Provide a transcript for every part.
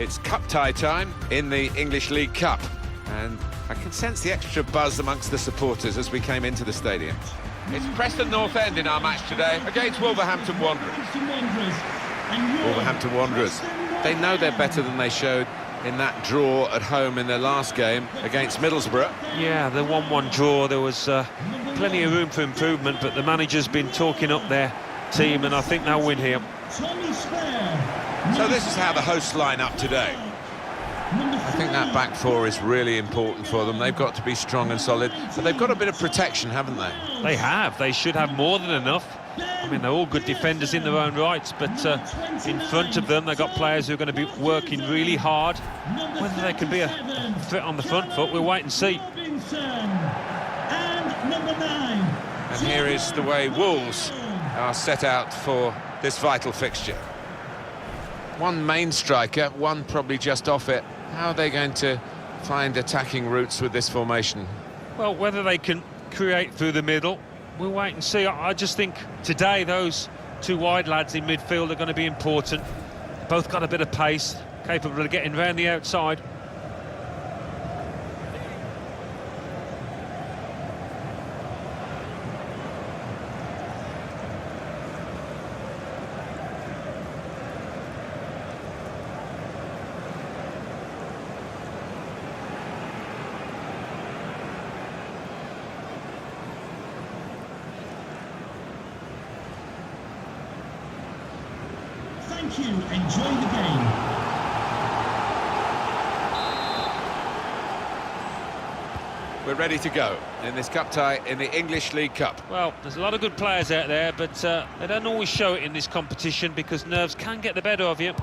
It's cup tie time in the English League Cup, and I can sense the extra buzz amongst the supporters as we came into the stadium. It's Preston North End in our match today against Wolverhampton Wanderers. Wolverhampton Wanderers, they know they're better than they showed in that draw at home in their last game against Middlesbrough. Yeah, the 1-1 draw, there was plenty of room for improvement, but the manager's been talking up their team, and I think they'll win here. So this is how the hosts line up today. I think that back four is really important for them. They've got to be strong and solid, but they've got a bit of protection, haven't they? They have. They should have more than enough. I mean, they're all good defenders in their own rights, but in front of them, they've got players who are going to be working really hard. Whether they can be a threat on the front foot, we'll wait and see. And here is the way Wolves are set out for this vital fixture. One main striker, one probably just off it. How are they going to find attacking routes with this formation? Well, whether they can create through the middle, we'll wait and see. I just think today those two wide lads in midfield are going to be important. Both got a bit of pace, capable of getting round the outside. Thank you. Enjoy the game. We're ready to go in this cup tie in the English League Cup. Well, there's a lot of good players out there, but they don't always show it in this competition because nerves can get the better of you.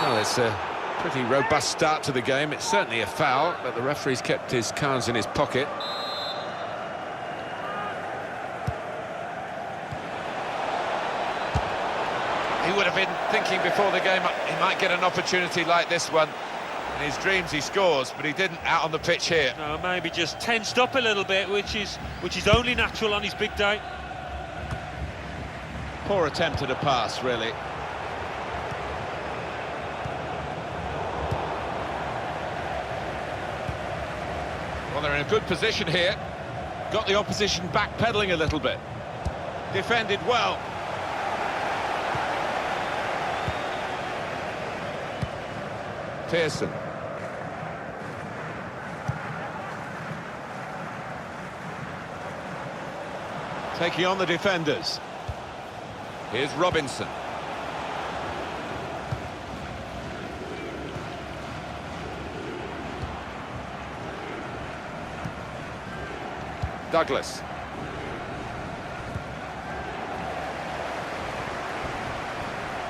Well, it's a pretty robust start to the game. It's certainly a foul, but the referee's kept his cards in his pocket. He would have been thinking before the game he might get an opportunity like this one. In his dreams he scores, but he didn't out on the pitch here. No, maybe just tensed up a little bit, which is only natural on his big day. Poor attempt at a pass, really. Well, they're in a good position here. Got the opposition backpedaling a little bit. Defended well. Pearson. Taking on the defenders. Here's Robinson. Douglas.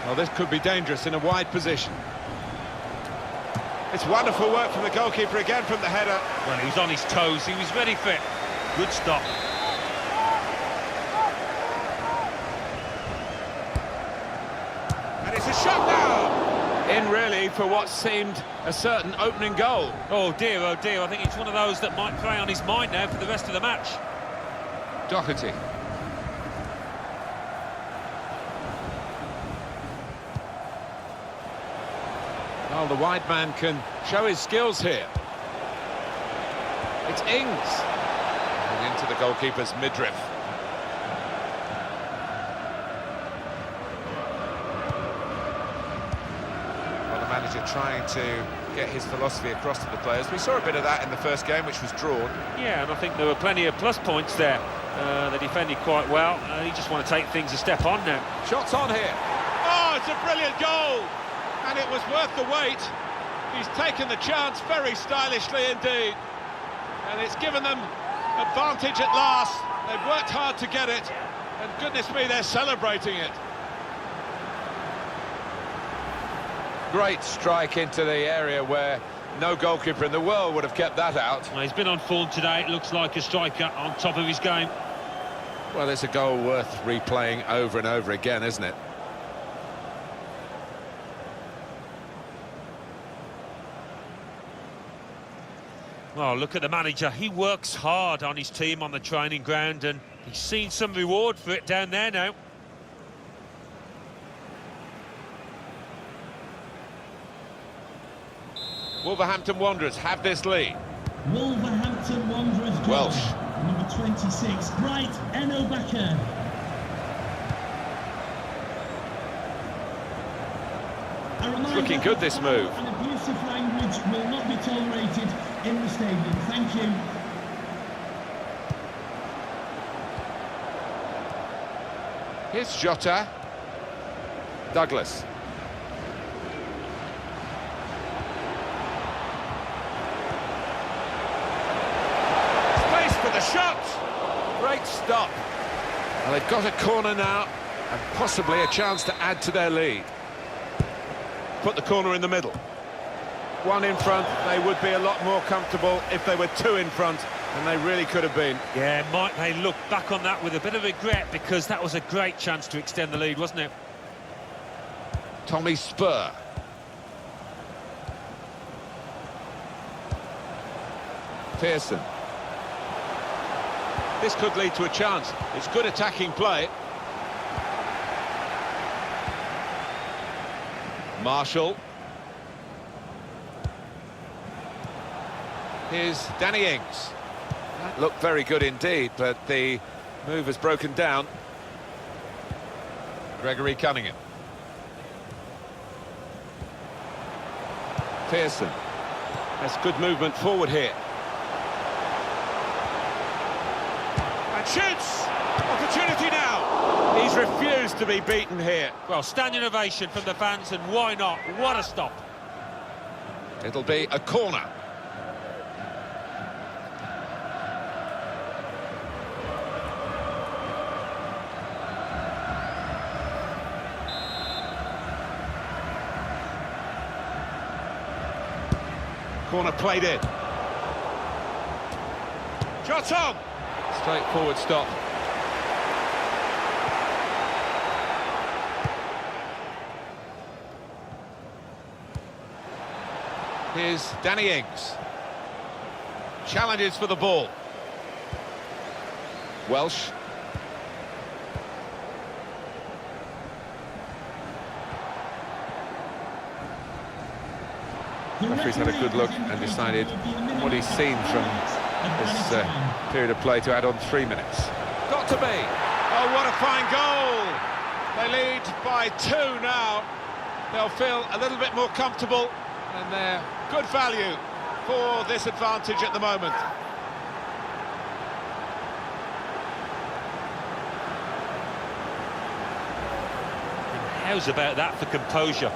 Well, this could be dangerous in a wide position. It's wonderful work from the goalkeeper again from the header. Well, he was on his toes, he was ready for it. Good stop. And it's a shot now! In really for what seemed a certain opening goal. Oh dear, I think it's one of those that might prey on his mind now for the rest of the match. Doherty. Well, the wide man can show his skills here. It's Ings. And into the goalkeeper's midriff. Well, the manager trying to get his philosophy across to the players. We saw a bit of that in the first game, which was drawn. Yeah, and I think there were plenty of plus points there. They defended quite well. He just want to take things a step on now. Shots on here. Oh, it's a brilliant goal! And it was worth the wait. He's taken the chance very stylishly indeed. And it's given them advantage at last. They've worked hard to get it. And goodness me, they're celebrating it. Great strike into the area where no goalkeeper in the world would have kept that out. Well, he's been on form today. It looks like a striker on top of his game. Well, it's a goal worth replaying over and over again, isn't it? Oh, look at the manager. He works hard on his team on the training ground, and he's seen some reward for it down there now. Wolverhampton Wanderers have this lead. Wolverhampton Wanderers goal. Welsh. Number 26, Bright Enobakhare. It's looking good, this move. And abusive language will not be tolerated in the stadium. Thank you. Here's Jota. Douglas. Space for the shot. Great stop. Well, they've got a corner now, and possibly a chance to add to their lead. Put the corner in the middle. One in front, they would be a lot more comfortable if they were two in front, and they really could have been. Yeah, might they look back on that with a bit of regret, because that was a great chance to extend the lead, wasn't it? Tommy Spur. Pearson. This could lead to a chance. It's good attacking play. Marshall. Here's Danny Ings. That looked very good indeed, but the move has broken down. Gregory Cunningham. Pearson. That's good movement forward here. And shoots! Opportunity now! He's refused to be beaten here. Well, standing ovation from the fans, and why not? What a stop. It'll be a corner. Corner played in. Shot on! Straightforward stop. Here's Danny Ings. Challenges for the ball. Welsh. The referee's had a good look and decided what he's seen from this period of play to add on 3 minutes. Got to be! Oh, what a fine goal! They lead by 2 now. They'll feel a little bit more comfortable, and they're good value for this advantage at the moment. How's about that for composure?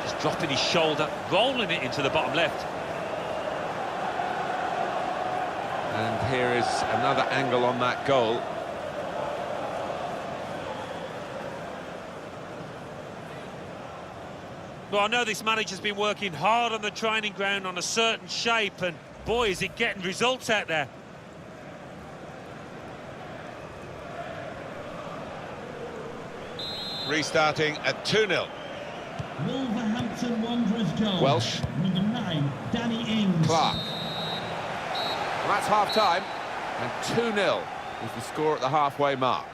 Just dropping his shoulder, rolling it into the bottom left. And here is another angle on that goal. Well, I know this manager's been working hard on the training ground on a certain shape, and boy, is it getting results out there. Restarting at 2-0. Wolverhampton Wanderers goal. Welsh. Number 9, Danny Ings. Clark. Well, that's half-time, and 2-0 is the score at the halfway mark.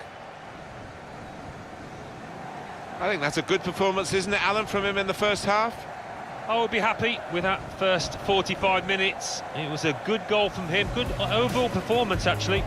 I think that's a good performance, isn't it, Alan, from him in the first half? I would be happy with that first 45 minutes. It was a good goal from him, good overall performance, actually.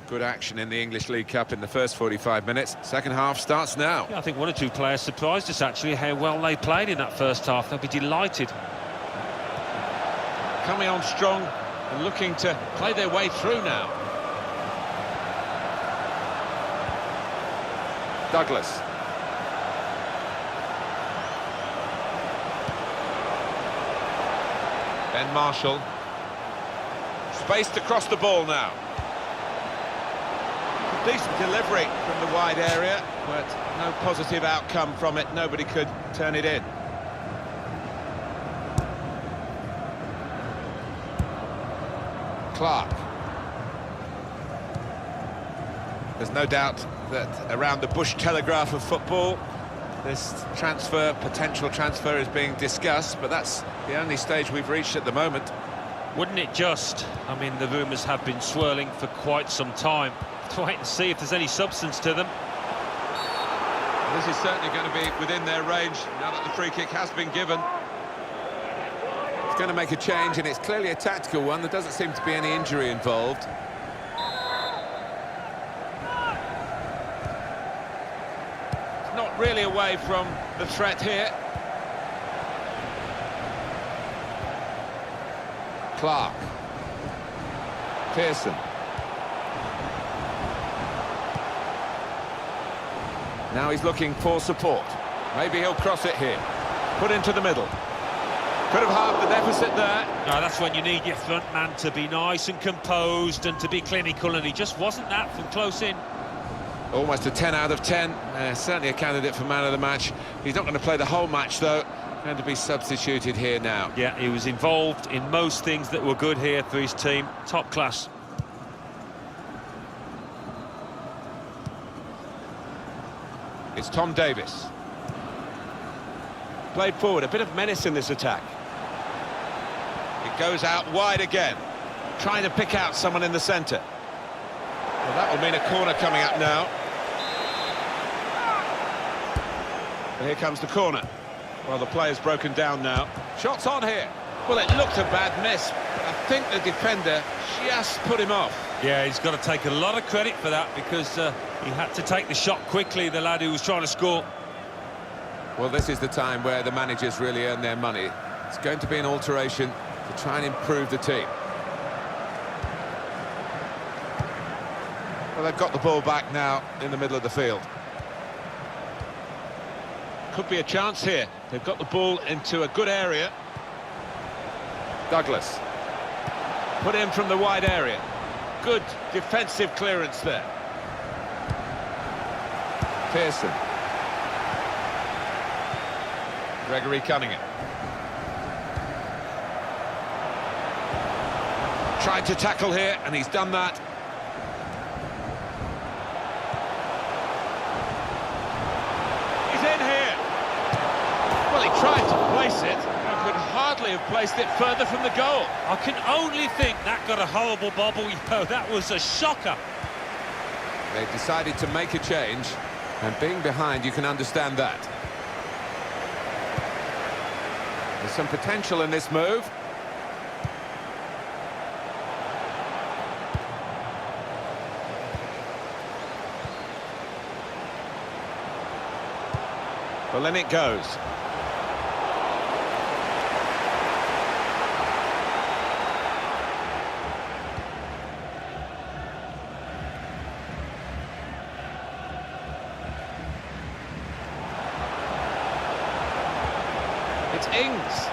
Good action in the English League Cup in the first 45 minutes. Second half starts now. Yeah, I think 1 or 2 players surprised us, actually, how well they played in that first half. They'll be delighted. Coming on strong and looking to play their way through now. Douglas. Ben Marshall. Spaced across the ball now. Decent delivery from the wide area, but no positive outcome from it. Nobody could turn it in. Clark. There's no doubt that around the Bush Telegraph of football, This potential transfer is being discussed, but that's the only stage we've reached at the moment. Wouldn't it just? I mean, the rumours have been swirling for quite some time. Let's wait and see if there's any substance to them. This is certainly going to be within their range now that the free kick has been given. It's going to make a change, and it's clearly a tactical one. There doesn't seem to be any injury involved. Not really away from the threat here. Clark. Pearson. Now he's looking for support. Maybe he'll cross it here. Put into the middle. Could have halved the deficit there. No, that's when you need your front man to be nice and composed and to be clinical, and he just wasn't that from close in. Almost a 10 out of 10. Certainly a candidate for man of the match. He's not going to play the whole match, though. Going to be substituted here now. Yeah, he was involved in most things that were good here for his team. Top class. It's Tom Davis. Played forward, a bit of menace in this attack. It goes out wide again. Trying to pick out someone in the centre. Well, that will mean a corner coming up now. And here comes the corner. Well, the player's broken down now. Shots on here. Well, it looked a bad miss, but I think the defender just put him off. Yeah, he's got to take a lot of credit for that, because he had to take the shot quickly, the lad who was trying to score. Well, this is the time where the managers really earn their money. It's going to be an alteration to try and improve the team. Well, they've got the ball back now in the middle of the field. Could be a chance here. They've got the ball into a good area. Douglas. Put in from the wide area. Good defensive clearance there. Pearson. Gregory Cunningham. Tried to tackle here, and he's done that. He's in here. Well, he tried to place it, and could hardly have placed it further from the goal. I can only think that got a horrible bobble. That was a shocker. They decided to make a change, and being behind, you can understand that. There's some potential in this move. Well, then it goes. It's Ings.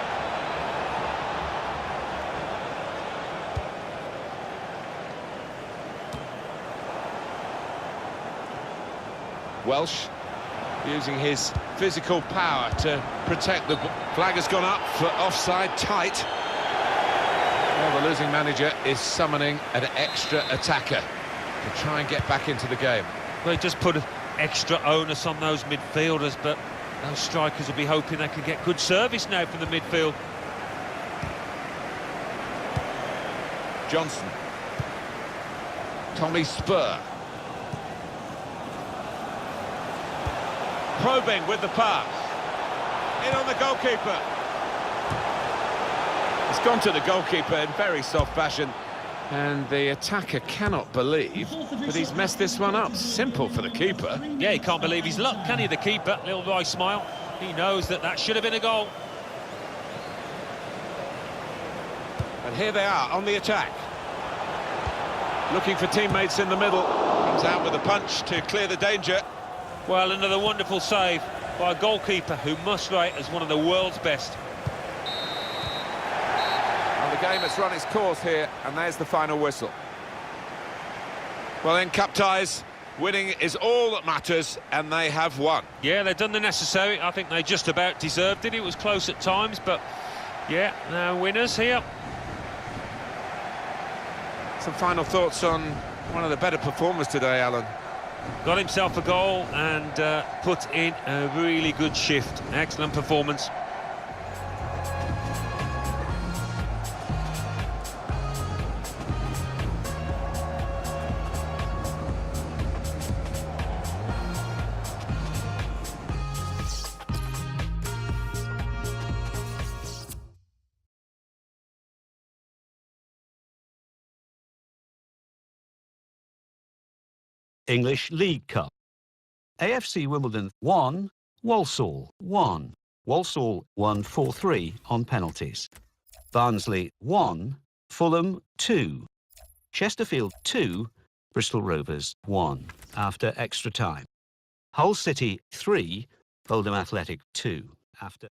Welsh using his physical power to protect the flag has gone up for offside tight. Well, the losing manager is summoning an extra attacker to try and get back into the game. They just put extra onus on those midfielders, but those strikers will be hoping they can get good service now from the midfield. Johnson. Tommy Spur. Probing with the pass. In on the goalkeeper. It's gone to the goalkeeper in very soft fashion. And the attacker cannot believe that he's messed this one up. Simple for the keeper. Yeah, he can't believe his luck, can he, the keeper? Little wry smile. He knows that that should have been a goal. And here they are on the attack. Looking for teammates in the middle. Comes out with a punch to clear the danger. Well, another wonderful save by a goalkeeper who must rate as one of the world's best. Well, the game has run its course here, and there's the final whistle. Well, in cup ties, winning is all that matters, and they have won. Yeah, they've done the necessary. I think they just about deserved it. It was close at times, but yeah, now winners here. Some final thoughts on one of the better performers today, Alan. got himself a goal and put in a really good shift. Excellent performance. English League Cup. AFC Wimbledon 1, Walsall 1. Walsall won 4-3 on penalties. Barnsley 1, Fulham 2. Chesterfield 2, Bristol Rovers 1 after extra time. Hull City 3, Oldham Athletic 2 after...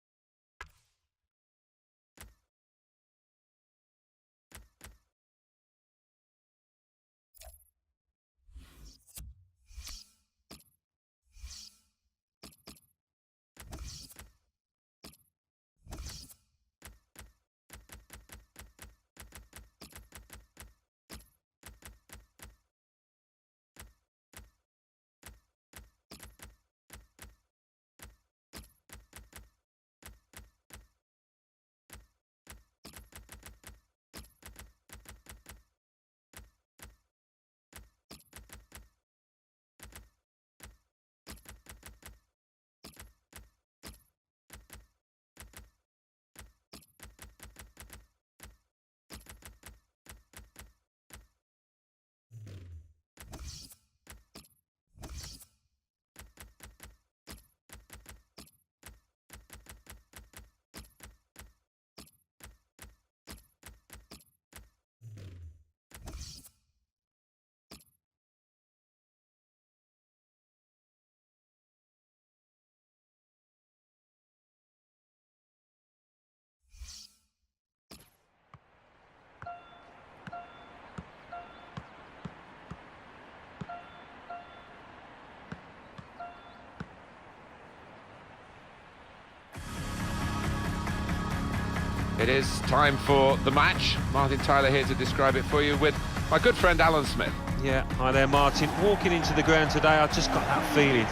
It is time for the match. Martin Tyler here to describe it for you with my good friend Alan Smith. Yeah, hi there, Martin. Walking into the ground today, I've just got that feeling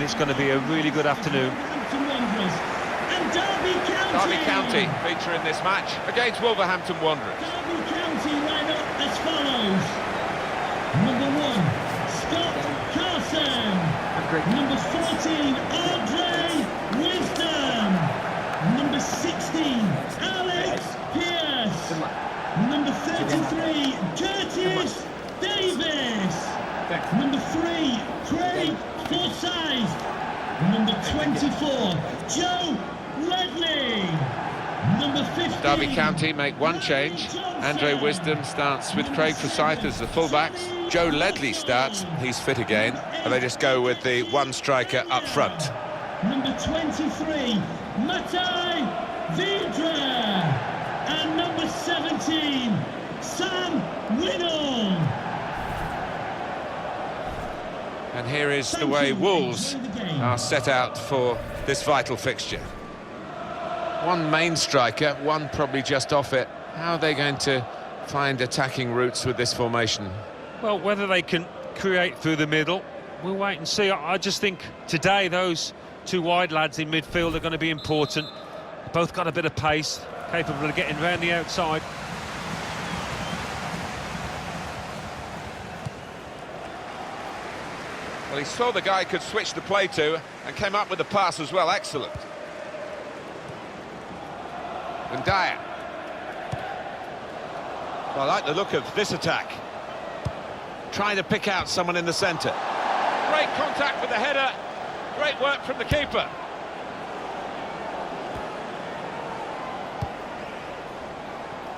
it's going to be a really good afternoon. Derby County feature in this match against Wolverhampton Wanderers. Derby County line up as follows. Number 1, Scott Carson. Number 14, Andre Wisdom. Number 16, Alex Pierce. Number 33, Curtis Davis. Number 3, Craig Forsyth. Number 24, Joe Ledley. Number 15. Derby County make one change. Andre Wisdom starts with Craig Forsyth as the fullbacks. Joe Ledley starts, he's fit again, and they just go with the one striker up front. Number 23, Matai Vidra. And number 17, Sam Winnall. And here is the way Wolves are set out for this vital fixture. One main striker, one probably just off it. How are they going to find attacking routes with this formation? Well, whether they can create through the middle, we'll wait and see. I just think today those two wide lads in midfield are going to be important. Both got a bit of pace, capable of getting round the outside. Well, he saw the guy could switch the play to and came up with the pass as well. Excellent. And Dyer. Well, I like the look of this attack. Trying to pick out someone in the centre. Great contact with the header. Great work from the keeper.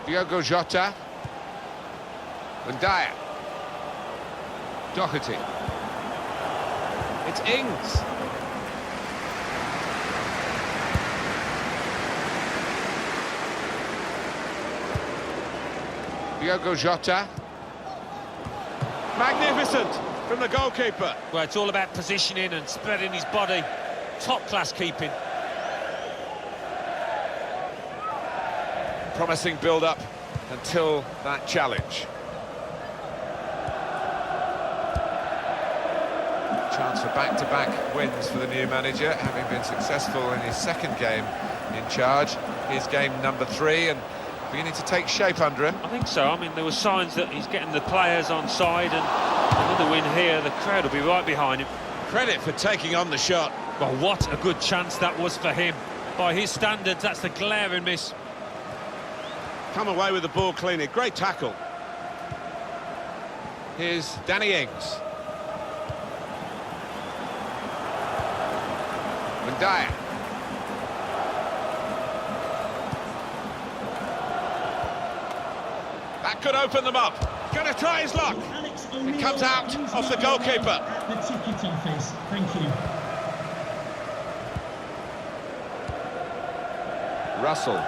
Diogo Jota. And Dyer. Doherty. It's Ings. Diogo Jota. Magnificent from the goalkeeper. Well, it's all about positioning and spreading his body. Top-class keeping. Promising build-up until that challenge. Chance for back-to-back wins for the new manager, having been successful in his second game in charge. His game number 3 and beginning to take shape under him. I think so. I mean, there were signs that he's getting the players on side, and another win here, the crowd will be right behind him. Credit for taking on the shot. Well, what a good chance that was for him. By his standards, that's the glaring miss. Come away with the ball cleanly. Great tackle. Here's Danny Ings. Mendaya. That could open them up. Going to try his luck. It comes out off the goalkeeper. The ticket office. Thank you. Russell.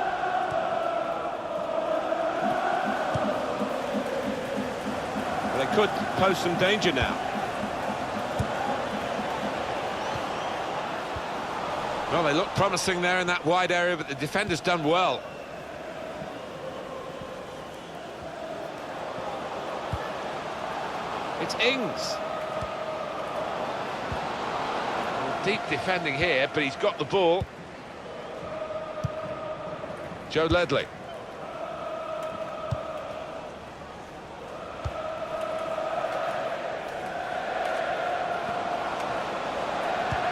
They could pose some danger now. Well, they look promising there in that wide area, but the defender's done well. It's Ings. Deep defending here, but he's got the ball. Joe Ledley.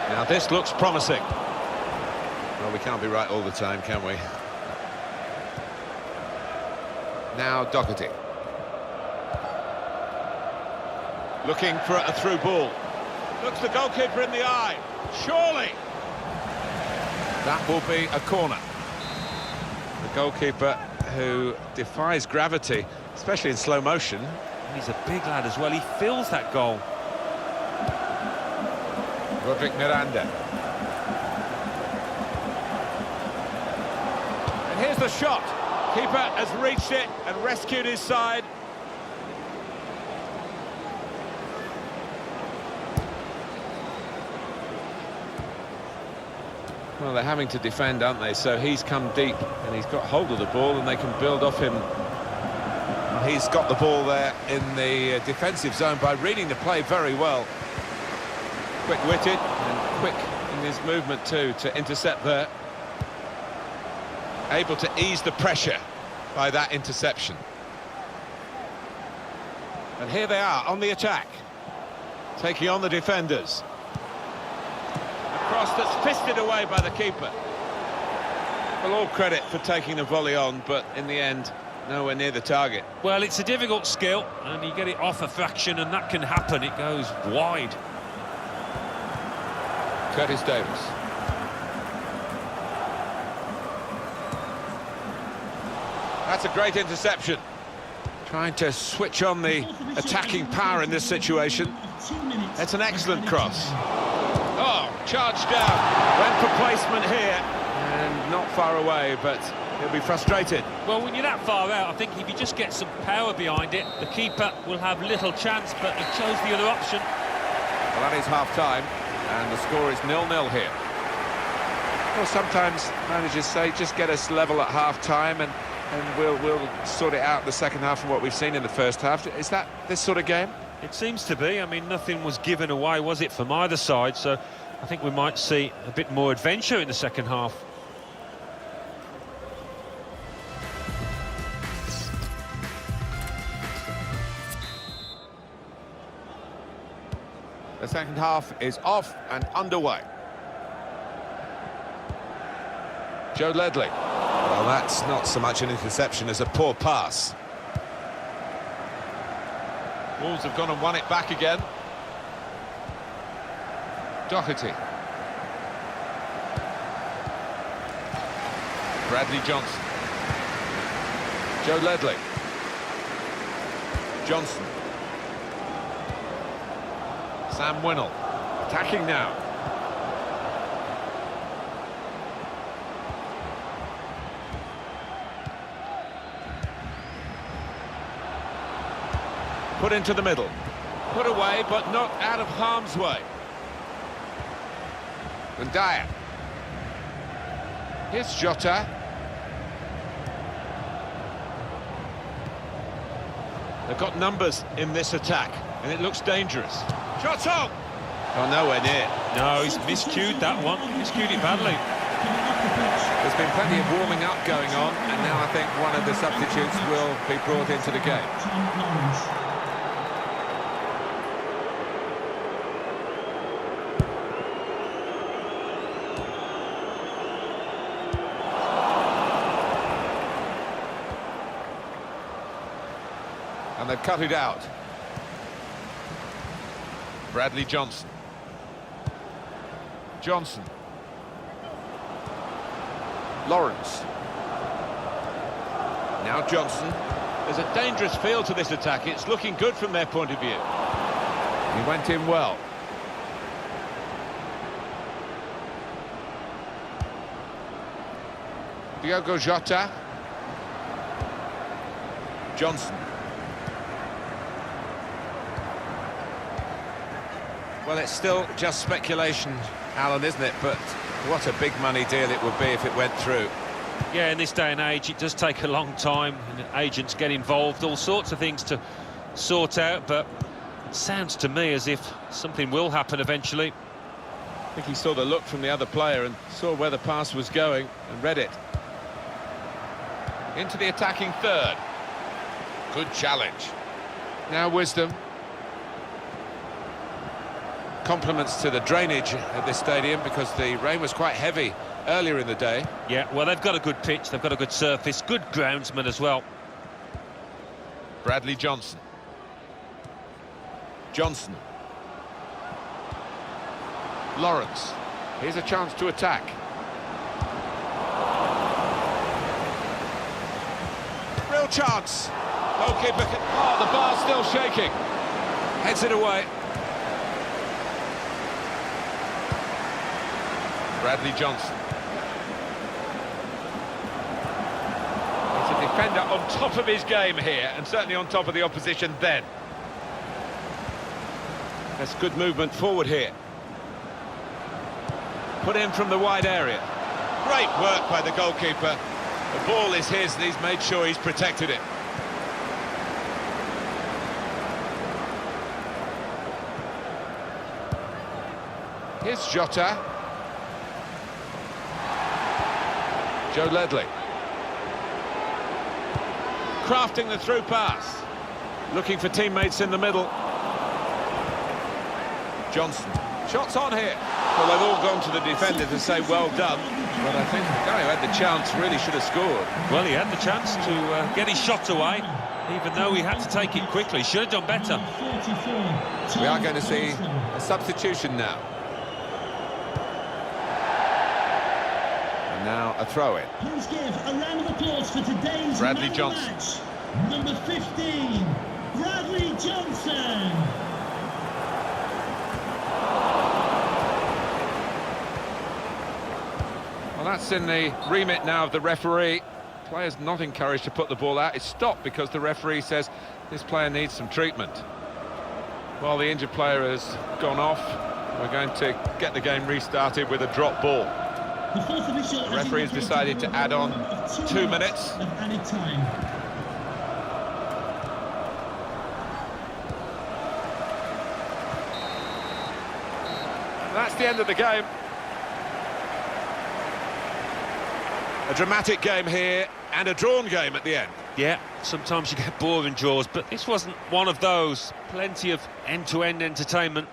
Now this looks promising. Well, we can't be right all the time, can we? Now Doherty. Looking for a through ball. Looks the goalkeeper in the eye. Surely. That will be a corner. The goalkeeper who defies gravity, especially in slow motion. He's a big lad as well. He fills that goal. Roderick Miranda. And here's the shot. Keeper has reached it and rescued his side. Well, they're having to defend, aren't they? So he's come deep and he's got hold of the ball and they can build off him. He's got the ball there in the defensive zone by reading the play very well. Quick-witted and quick in his movement too to intercept there. Able to ease the pressure by that interception. And here they are on the attack, taking on the defenders. A cross that's fisted away by the keeper. Well, all credit for taking the volley on, but in the end, nowhere near the target. Well, it's a difficult skill, and you get it off a fraction, and that can happen. It goes wide. Curtis Davis. That's a great interception. Trying to switch on the attacking power in this situation. It's an excellent cross. Oh, charged down. Went for placement here. And not far away, but he'll be frustrated. Well, when you're that far out, I think if you just get some power behind it, the keeper will have little chance, but he chose the other option. Well, that is half-time, and the score is 0-0 here. Well, sometimes managers say, just get us level at half-time, and we'll sort it out in the second half from what we've seen in the first half. Is that this sort of game? It seems to be. I mean, nothing was given away, was it, from either side? So I think we might see a bit more adventure in the second half. The second half is off and underway. Joe Ledley. Well, that's not so much an interception as a poor pass. Wolves have gone and won it back again. Doherty. Bradley Johnson. Joe Ledley. Johnson. Sam Winnell. Attacking now. Put into the middle. Put away, but not out of harm's way. And Dyer. Here's Jota. They've got numbers in this attack, and it looks dangerous. Shots on! Oh, nowhere near. No, he's miscued that one. Miscued it badly. There's been plenty of warming up going on, and now I think one of the substitutes will be brought into the game. And they've cut it out. Bradley Johnson. Johnson. Lawrence. Now Johnson. There's a dangerous feel to this attack. It's looking good from their point of view. He went in well. Diogo Jota. Johnson. Well, it's still just speculation, Alan, isn't it? But what a big money deal it would be if it went through. Yeah, in this day and age, it does take a long time, and agents get involved, all sorts of things to sort out, but it sounds to me as if something will happen eventually. I think he saw the look from the other player and saw where the pass was going and read it. Into the attacking third. Good challenge. Now Wisdom. Compliments to the drainage at this stadium because the rain was quite heavy earlier in the day. Yeah, well, they've got a good pitch, they've got a good surface, good groundsman as well. Bradley Johnson. Johnson. Lawrence. Here's a chance to attack. Real chance. Goalkeeper can... Oh, the bar's still shaking. Heads it away. Bradley Johnson. He's a defender on top of his game here, and certainly on top of the opposition then. That's good movement forward here. Put in from the wide area. Great work by the goalkeeper. The ball is his, and he's made sure he's protected it. Here's Jota. Joe Ledley. Crafting the through pass. Looking for teammates in the middle. Johnson. Shots on here. Well, they've all gone to the defender to say well done. But I think the guy who had the chance really should have scored. Well, he had the chance to get his shot away, even though he had to take it quickly. Should have done better. We are going to see a substitution now. Now a throw-in. Please give a round of applause for today's Bradley man Johnson. match. Number 15, Bradley Johnson. Well, that's in the remit now of the referee. Players not encouraged to put the ball out. It's stopped because the referee says this player needs some treatment. While the injured player has gone off, we're going to get the game restarted with a drop ball. The referee has decided to add on 2 minutes. Of added time. That's the end of the game. A dramatic game here and a drawn game at the end. Yeah, sometimes you get boring draws, but this wasn't one of those. Plenty of end-to-end entertainment.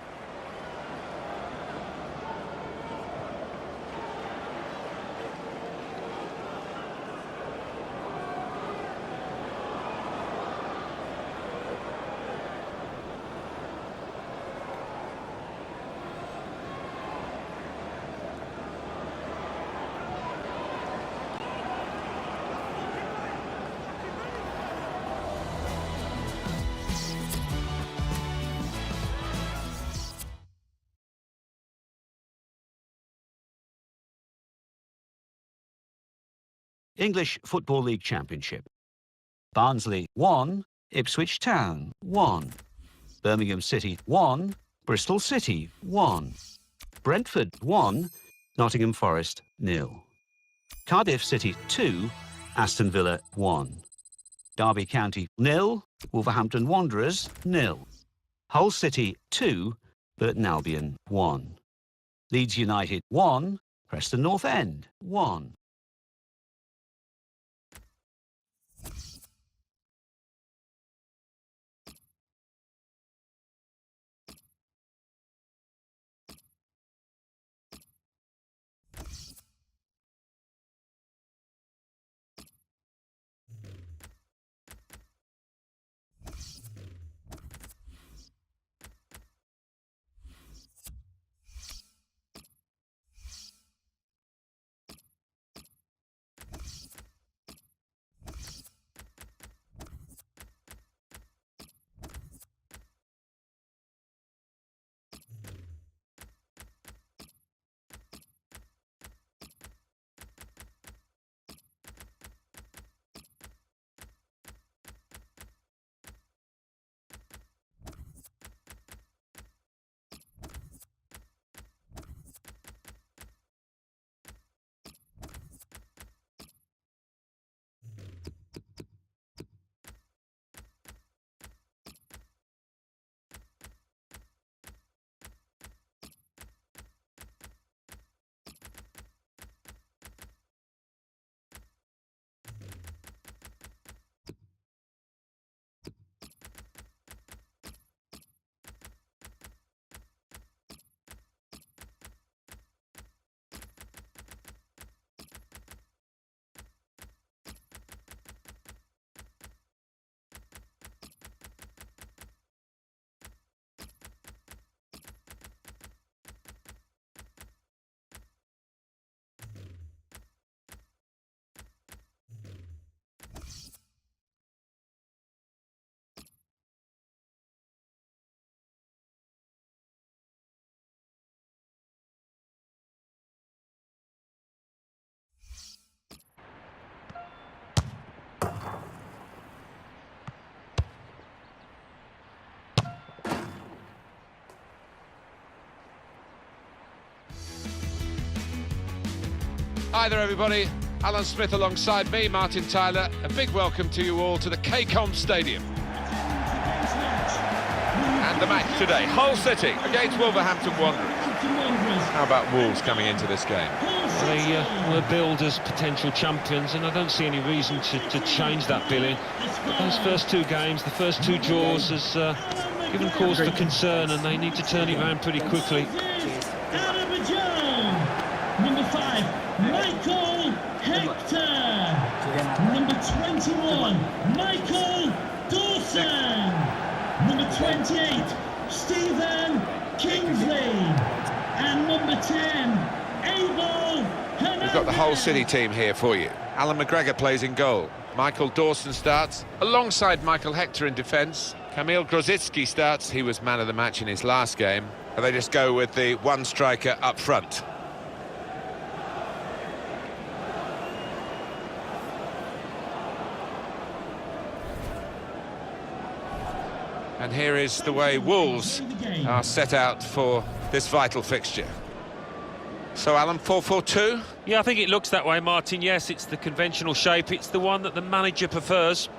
English Football League Championship. Barnsley 1, Ipswich Town 1, Birmingham City 1, Bristol City 1, Brentford 1, Nottingham Forest 0, Cardiff City 2, Aston Villa 1, Derby County 0, Wolverhampton Wanderers 0, Hull City 2, Burton Albion 1. Leeds United 1. Preston North End 1. Hi there everybody, Alan Smith alongside me, Martin Tyler. A big welcome to you all to the KCOM Stadium. And the match today, Hull City against Wolverhampton Wanderers. How about Wolves coming into this game? They were billed as potential champions, and I don't see any reason to change that billing. But those first two games, the first two draws, has given cause for concern, and they need to turn it around pretty quickly. Number 5, Michael Hector. Number 21, Michael Dawson. Number 28, Stephen Kingsley. And number 10, Abel Hernandez. We've got the Hull City team here for you. Alan McGregor plays in goal. Michael Dawson starts alongside Michael Hector in defence. Kamil Grosicki starts. He was man of the match in his last game. And they just go with the one striker up front. And here is the way Wolves are set out for this vital fixture. So, Alan, 4-4-2? Yeah, I think it looks that way, Martin. Yes, it's the conventional shape. It's the one that the manager prefers.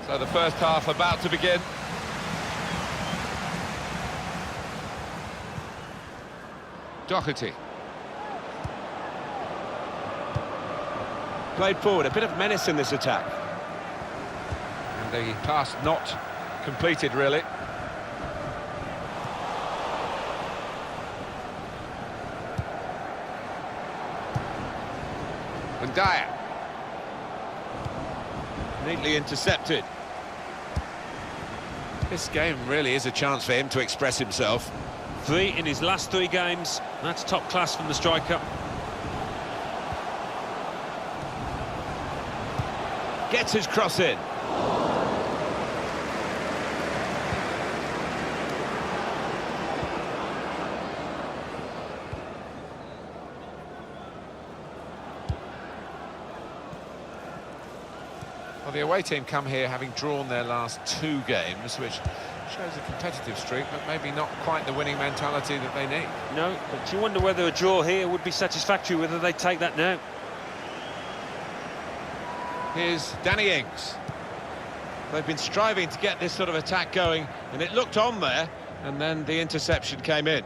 So the first half about to begin. Doherty. Played forward, a bit of menace in this attack. And the pass not completed, really. And Dyer. Neatly intercepted. This game really is a chance for him to express himself. 3 in his last 3 games. That's top class from the striker. Gets his cross in. Well, the away team come here having drawn their last 2 games, which shows a competitive streak, but maybe not quite the winning mentality that they need. No, but you wonder whether a draw here would be satisfactory, whether they take that now. Here's Danny Ings. They've been striving to get this sort of attack going, and it looked on there, and then the interception came in.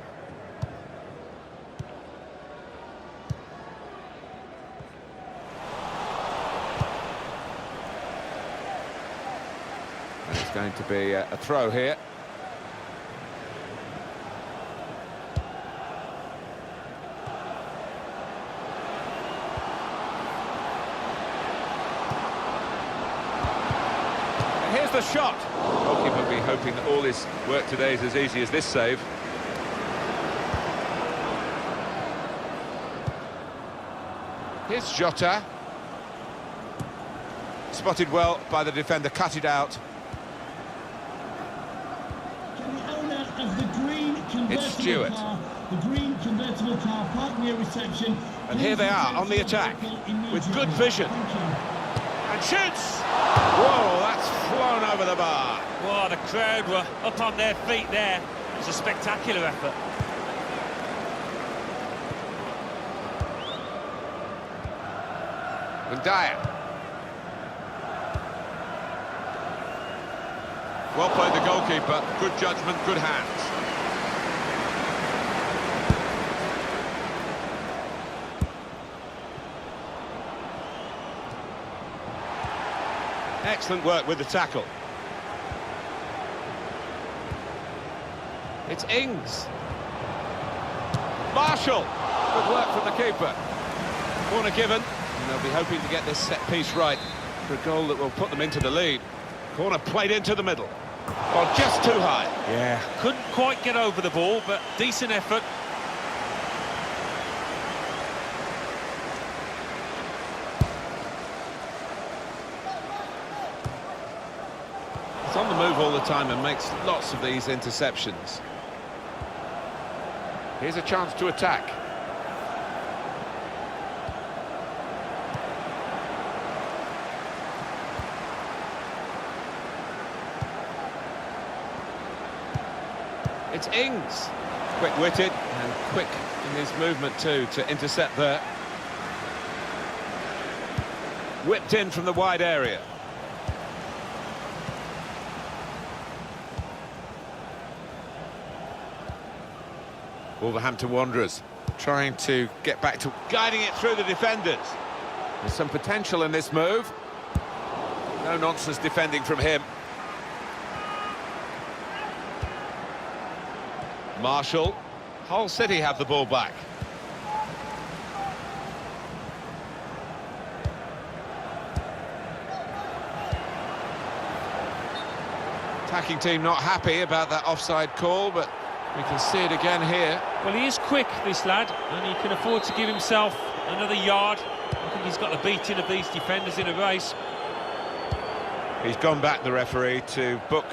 And it's going to be a throw here. Here's the shot. Goalkeeper will be hoping that all his work today is as easy as this save. Here's Jota. Spotted well by the defender, cut it out. Can the owner of the green convertible Stewart. car, the green convertible car parked near reception, And here they are on the attack with good vision. And shoots! Whoa, that's flown over the bar. Well, the crowd were up on their feet there. It was a spectacular effort. And Dyer. Well played, the goalkeeper. Good judgment, good hands. Excellent work with the tackle. It's Ings. Marshall. Good work from the keeper. Corner given, and they'll be hoping to get this set piece right for a goal that will put them into the lead. Corner played into the middle. Well, just too high. Yeah, couldn't quite get over the ball, but decent effort. It's on the move all the time and makes lots of these interceptions. Here's a chance to attack. It's Ings. Quick-witted and quick in his movement too to intercept there. Whipped in from the wide area. Wolverhampton Wanderers trying to get back to... Guiding it through the defenders. There's some potential in this move. No nonsense defending from him. Marshall. Hull City have the ball back. Attacking team not happy about that offside call, but we can see it again here. Well, he is quick, this lad, and he can afford to give himself another yard. I think he's got the beating of these defenders in a race. He's gone back, the referee, to book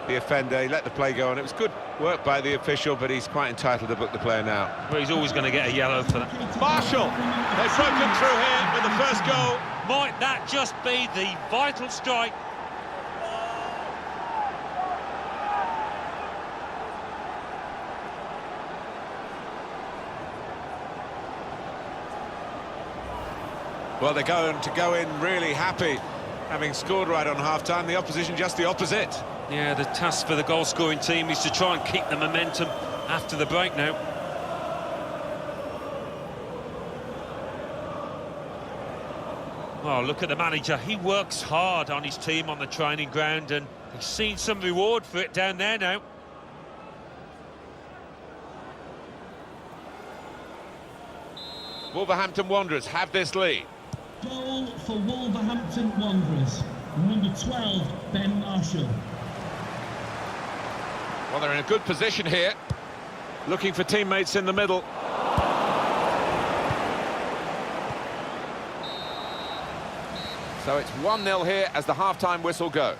the offender. He let the play go on. It was good work by the official, but he's quite entitled to book the player now. Well, he's always going to get a yellow for that. Marshall! They've broken through here with the first goal. Might that just be the vital strike? Well, they're going to go in really happy, having scored right on half-time. The opposition just the opposite. Yeah, the task for the goal-scoring team is to try and keep the momentum after the break now. Oh, look at the manager. He works hard on his team on the training ground, and he's seen some reward for it down there now. Wolverhampton Wanderers have this lead. Goal for Wolverhampton Wanderers. Number 12, Ben Marshall. Well, they're in a good position here, looking for teammates in the middle. So it's 1-0 here as the half-time whistle goes.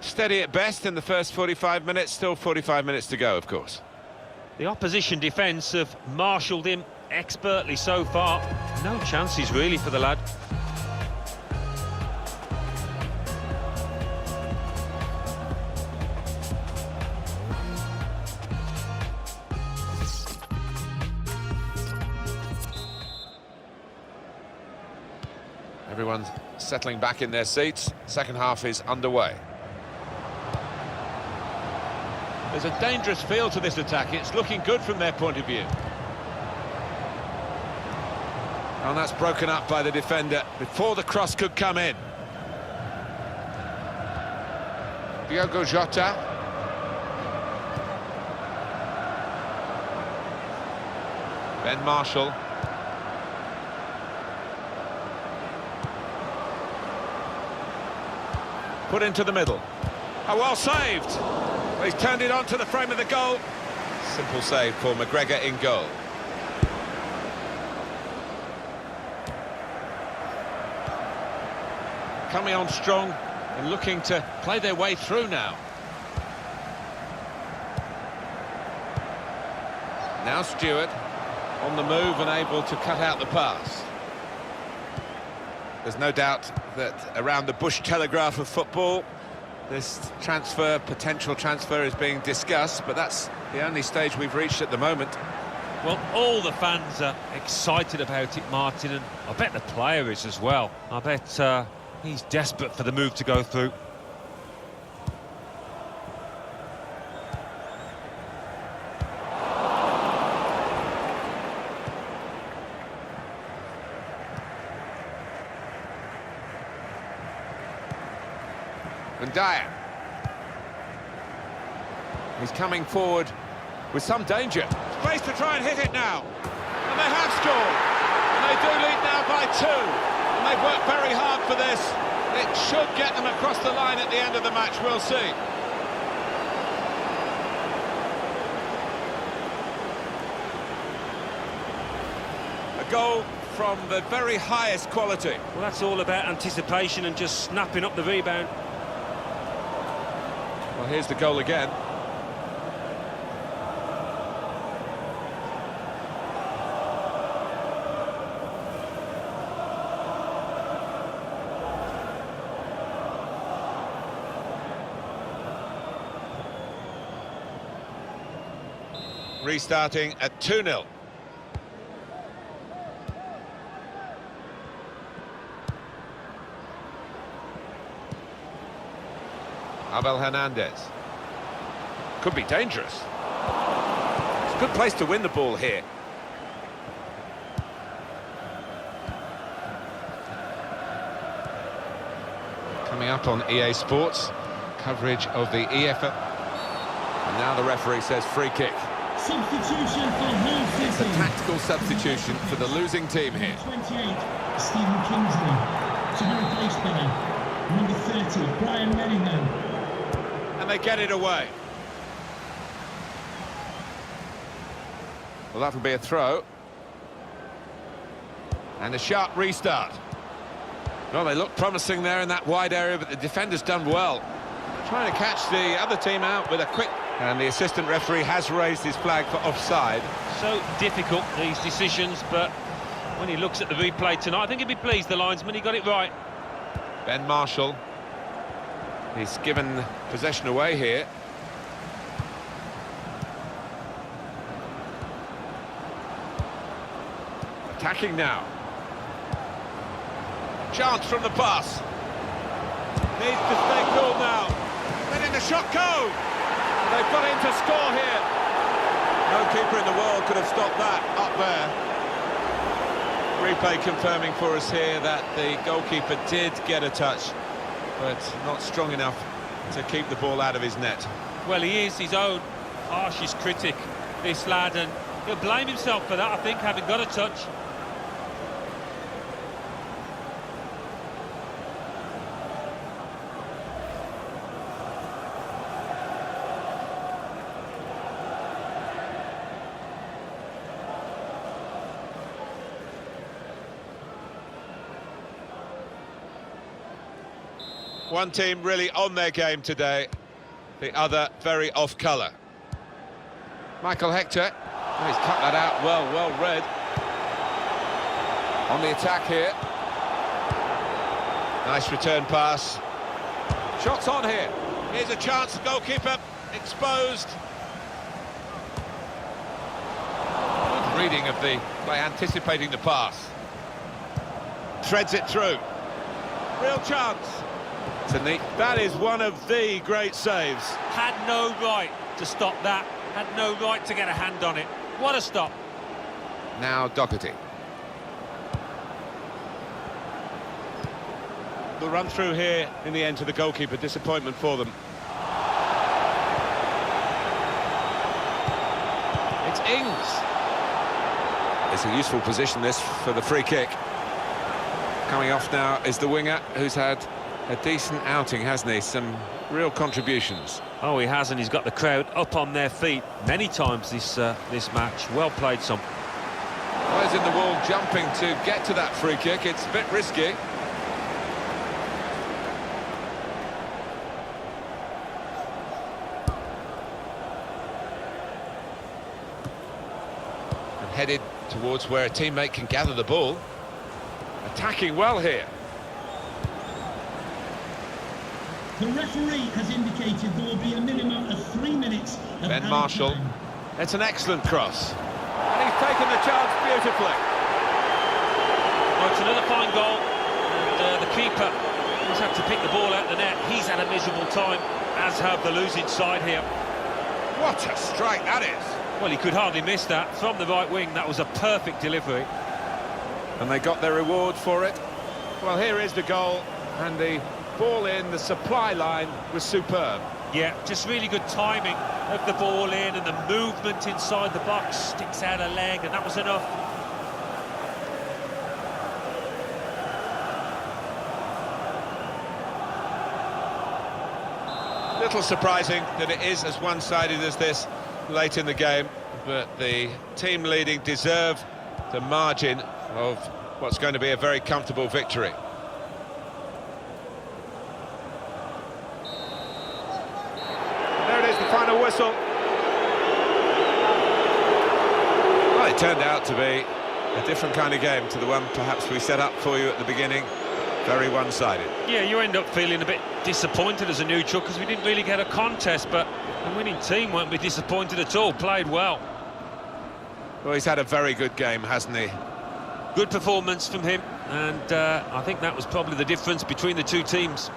Steady at best in the first 45 minutes, still 45 minutes to go, of course. The opposition defence have marshalled him expertly so far. No chances really for the lad. Everyone's settling back in their seats. Second half is underway. There's a dangerous feel to this attack. It's looking good from their point of view. And that's broken up by the defender before the cross could come in. Diogo Jota. Ben Marshall. Put into the middle. Oh, well saved. Well, he's turned it onto the frame of the goal. Simple save for McGregor in goal. Coming on strong and looking to play their way through now. Now Stewart On the move and able to cut out the pass. There's no doubt that around the Bush Telegraph of football, this potential transfer is being discussed, but that's the only stage we've reached at the moment. Well, all the fans are excited about it, Martin, and I bet the player is as well. I bet he's desperate for the move to go through. And Dyer. He's coming forward with some danger. Space to try and hit it now. And they have scored. And they do lead now by 2. And they've worked very hard for this. It should get them across the line at the end of the match, we'll see. A goal from the very highest quality. Well, that's all about anticipation and just snapping up the rebound. Well, here's the goal again. Restarting at 2-0. Abel Hernandez. Could be dangerous. It's a good place to win the ball here. Coming up on EA Sports, coverage of the EFL. And now the referee says free kick. Substitution for Hull City. It's a tactical substitution for the losing team here. 28, Stephen Kingsley. To be replaced by number 30, Brian Menningham. And they get it away. Well, that'll be a throw. And a sharp restart. Well, they look promising there in that wide area, but the defender's done well. Trying to catch the other team out with a quick... And the assistant referee has raised his flag for offside. So difficult, these decisions, but when he looks at the replay tonight, I think he'd be pleased, the linesman, he got it right. Ben Marshall. He's given possession away here. Attacking now. Chance from the pass. Needs to stay cool now. Letting the shot go. They've got in to score here. No keeper in the world could have stopped that up there. Replay confirming for us here that the goalkeeper did get a touch, but not strong enough to keep the ball out of his net. Well, he is his own harshest critic, this lad, and he'll blame himself for that, I think, having got a touch. One team really on their game today, the other very off colour. Michael Hector. Oh, he's cut that out well read. On the attack here. Nice return pass. Shots on here. Here's a chance, the goalkeeper exposed. Good reading of the play, anticipating the pass. Threads it through. Real chance. That is one of the great saves. Had no right to stop that. Had no right to get a hand on it. What a stop. Now Doherty. The run through here in the end to the goalkeeper. Disappointment for them. It's Ings. It's a useful position, this, for the free kick. Coming off now is the winger, who's had a decent outing, hasn't he? Some real contributions. Oh, he has, and he's got the crowd up on their feet many times this match. Well played, Son. Eyes in the wall, jumping to get to that free kick. It's a bit risky. And headed towards where a teammate can gather the ball. Attacking well here. The referee has indicated there will be a minimum of 3 minutes of Ben added Marshall. time. It's an excellent cross. And he's taken the chance beautifully. Well, it's another fine goal, and the keeper has had to pick the ball out the net. He's had a miserable time, as have the losing side here. What a strike that is. Well, he could hardly miss that. From the right wing, that was a perfect delivery. And they got their reward for it. Well, here is the goal, and the ball in the supply line was superb. Yeah, just really good timing of the ball in, and the movement inside the box, sticks out a leg, and that was enough. Little surprising that it is as one-sided as this late in the game, but the team leading deserve the margin of what's going to be a very comfortable victory. There it is, the final whistle. Well, it turned out to be a different kind of game to the one perhaps we set up for you at the beginning. Very one-sided. Yeah, you end up feeling a bit disappointed as a neutral because we didn't really get a contest, but the winning team won't be disappointed at all. Played well. Well, he's had a very good game, hasn't he? Good performance from him, and I think that was probably the difference between the two teams.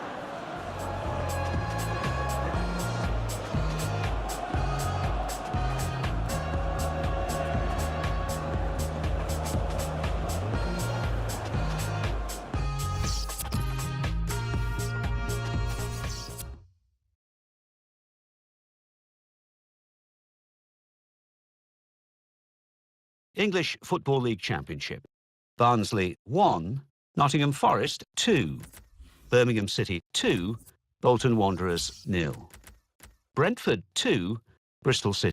English Football League Championship. Barnsley 1, Nottingham Forest 2, Birmingham City 2, Bolton Wanderers 0, Brentford 2, Bristol City